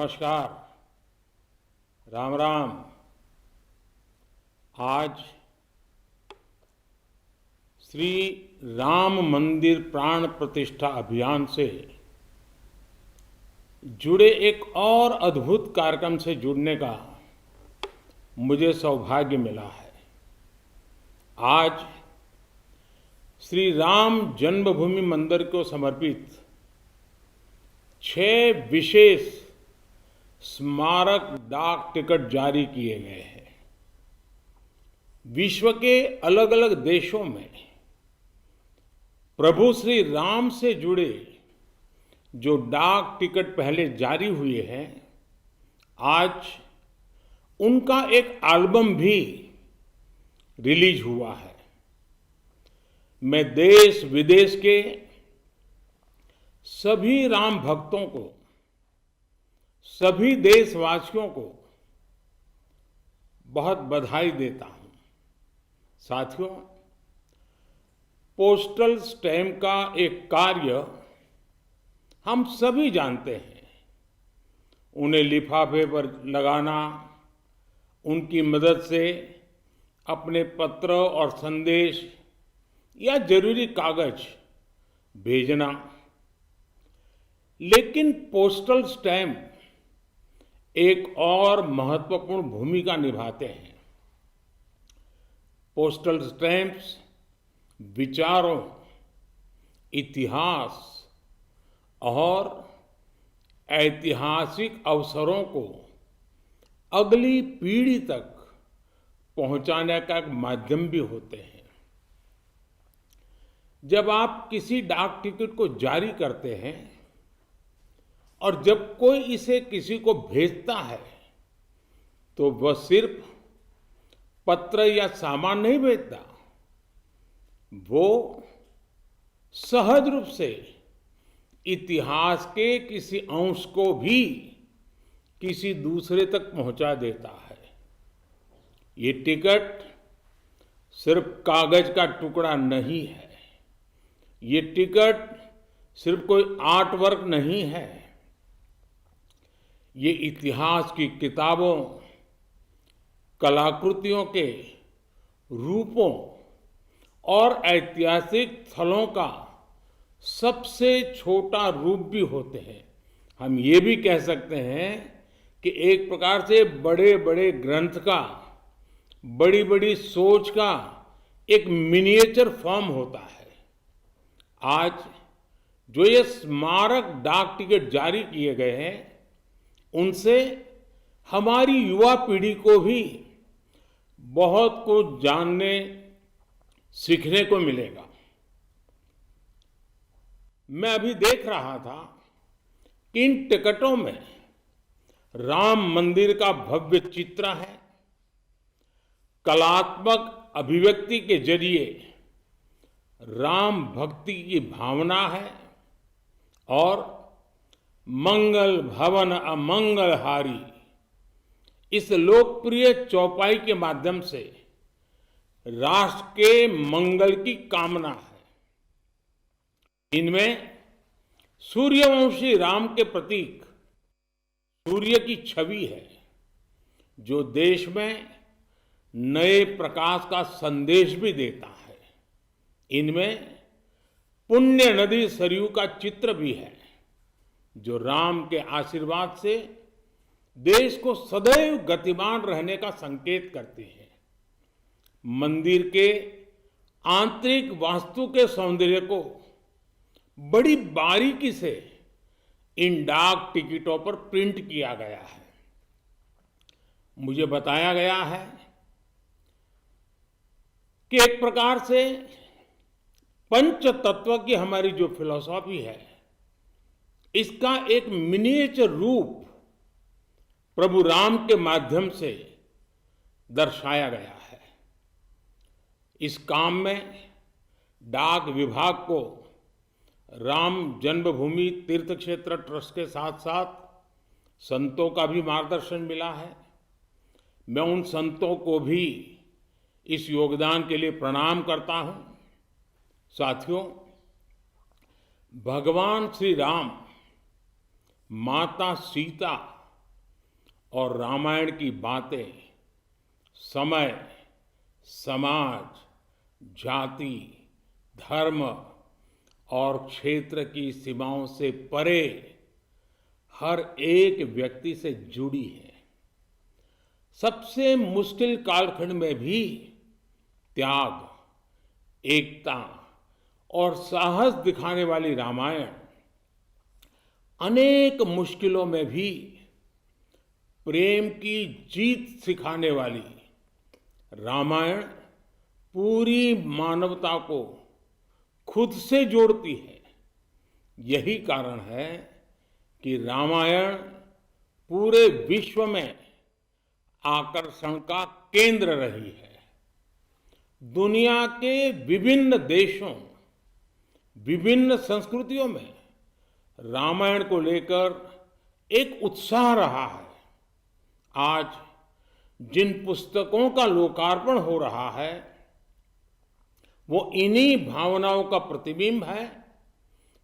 नमस्कार। राम राम। आज श्री राम मंदिर प्राण प्रतिष्ठा अभियान से जुड़े एक और अद्भुत कार्यक्रम से जुड़ने का मुझे सौभाग्य मिला है। आज श्री राम जन्मभूमि मंदिर को समर्पित 6 विशेष स्मारक डाक टिकट जारी किए गए हैं। विश्व के अलग अलग देशों में प्रभु श्री राम से जुड़े जो डाक टिकट पहले जारी हुए हैं, आज उनका एक एल्बम भी रिलीज हुआ है। मैं देश विदेश के सभी राम भक्तों को, सभी देशवासियों को बहुत बधाई देता हूं। साथियों, पोस्टल स्टैम्प का एक कार्य हम सभी जानते हैं। उन्हें लिफाफे पर लगाना, उनकी मदद से अपने पत्र और संदेश या जरूरी कागज भेजना। लेकिन पोस्टल स्टैम्प एक और महत्वपूर्ण भूमिका निभाते हैं। पोस्टल स्टैम्प्स विचारों, इतिहास और ऐतिहासिक अवसरों को अगली पीढ़ी तक पहुंचाने का एक माध्यम भी होते हैं। जब आप किसी डाक टिकट को जारी करते हैं और जब कोई इसे किसी को भेजता है, तो वह सिर्फ पत्र या सामान नहीं भेजता, वो सहज रूप से इतिहास के किसी अंश को भी किसी दूसरे तक पहुंचा देता है। ये टिकट सिर्फ कागज का टुकड़ा नहीं है। ये टिकट सिर्फ कोई आर्ट वर्क नहीं है। ये इतिहास की किताबों, कलाकृतियों के रूपों और ऐतिहासिक स्थलों का सबसे छोटा रूप भी होते हैं। हम ये भी कह सकते हैं कि एक प्रकार से बड़े बड़े ग्रंथ का, बड़ी बड़ी सोच का एक मिनिएचर फॉर्म होता है। आज जो ये स्मारक डाक टिकट जारी किए गए हैं, उनसे हमारी युवा पीढ़ी को भी बहुत कुछ जानने, सीखने को मिलेगा। मैं अभी देख रहा था कि इन टिकटों में राम मंदिर का भव्य चित्र है। कलात्मक अभिव्यक्ति के जरिए राम भक्ति की भावना है और मंगल भवन अमंगलहारी इस लोकप्रिय चौपाई के माध्यम से राष्ट्र के मंगल की कामना है। इनमें सूर्यवंशी राम के प्रतीक सूर्य की छवि है, जो देश में नए प्रकाश का संदेश भी देता है। इनमें पुण्य नदी सरयू का चित्र भी है, जो राम के आशीर्वाद से देश को सदैव गतिमान रहने का संकेत करती है। मंदिर के आंतरिक वास्तु के सौंदर्य को बड़ी बारीकी से इन डाक टिकटों पर प्रिंट किया गया है। मुझे बताया गया है कि एक प्रकार से पंच तत्व की हमारी जो फिलॉसफी है, इसका एक मिनिएचर रूप प्रभु राम के माध्यम से दर्शाया गया है। इस काम में डाक विभाग को राम जन्मभूमि तीर्थ क्षेत्र ट्रस्ट के साथ साथ संतों का भी मार्गदर्शन मिला है। मैं उन संतों को भी इस योगदान के लिए प्रणाम करता हूं। साथियों, भगवान श्री राम, माता सीता और रामायण की बातें समय, समाज, जाति, धर्म और क्षेत्र की सीमाओं से परे हर एक व्यक्ति से जुड़ी है। सबसे मुश्किल कालखंड में भी त्याग, एकता और साहस दिखाने वाली रामायण अनेक मुश्किलों में भी प्रेम की जीत सिखाने वाली रामायण पूरी मानवता को खुद से जोड़ती है। यही कारण है कि रामायण पूरे विश्व में आकर्षण का केंद्र रही है। दुनिया के विभिन्न देशों, विभिन्न संस्कृतियों में रामायण को लेकर एक उत्साह रहा है। आज जिन पुस्तकों का लोकार्पण हो रहा है वो इन्हीं भावनाओं का प्रतिबिंब है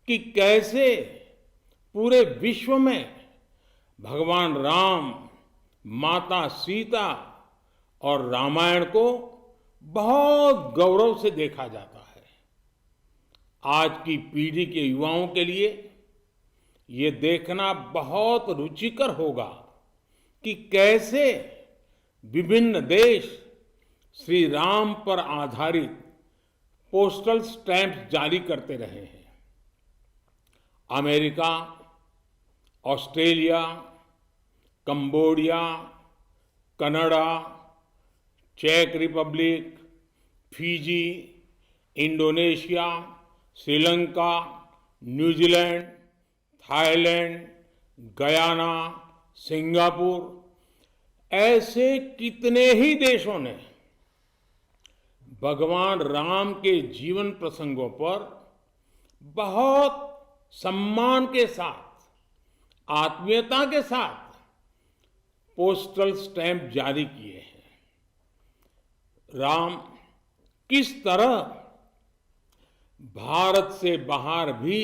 कि कैसे पूरे विश्व में भगवान राम, माता सीता और रामायण को बहुत गौरव से देखा जाता है। आज की पीढ़ी के युवाओं के लिए ये देखना बहुत रुचिकर होगा कि कैसे विभिन्न देश श्री राम पर आधारित पोस्टल स्टैंप जारी करते रहे हैं। अमेरिका, ऑस्ट्रेलिया, कंबोडिया, कनाडा, चेक Republic, Fiji, Indonesia, Sri Lanka, New Zealand, Thailand, Guyana, Singapore ऐसे कितने ही देशों ने भगवान राम के जीवन प्रसंगों पर बहुत सम्मान के साथ, आत्मीयता के साथ पोस्टल स्टैंप जारी किए हैं। राम किस तरह भारत से बाहर भी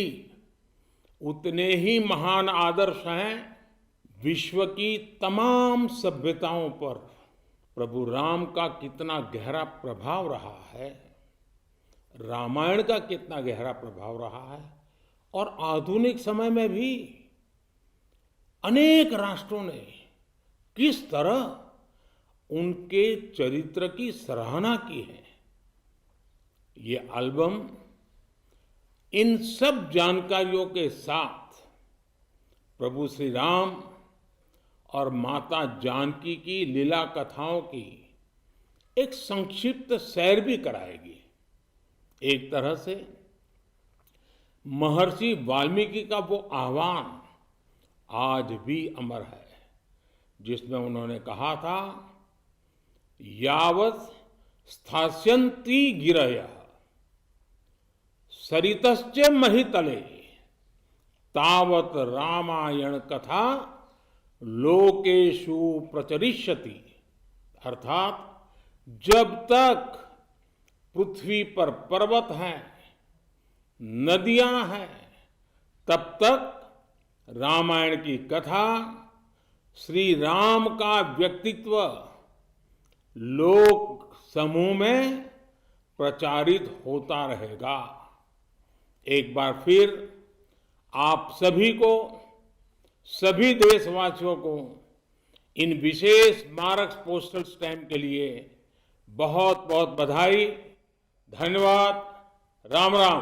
उतने ही महान आदर्श हैं। विश्व की तमाम सभ्यताओं पर प्रभु राम का कितना गहरा प्रभाव रहा है, रामायण का कितना गहरा प्रभाव रहा है, और आधुनिक समय में भी अनेक राष्ट्रों ने किस तरह उनके चरित्र की सराहना की है। ये एल्बम इन सब जानकारियों के साथ प्रभु श्री राम और माता जानकी की लीला कथाओं की एक संक्षिप्त सैर भी कराएगी। एक तरह से महर्षि वाल्मीकि का वो आह्वान आज भी अमर है, जिसमें उन्होंने कहा था, यावत् स्थास्यन्ति गिरयः सरितश्च महितले तावत् रामायण कथा लोकेषु प्रचरिष्यति। अर्थात जब तक पृथ्वी पर पर्वत हैं, नदियां हैं, तब तक रामायण की कथा, श्री राम का व्यक्तित्व लोक समूह में प्रचारित होता रहेगा। एक बार फिर आप सभी को, सभी देशवासियों को इन विशेष स्मारक पोस्टल स्टैंप के लिए बहुत बहुत बधाई। धन्यवाद। राम राम।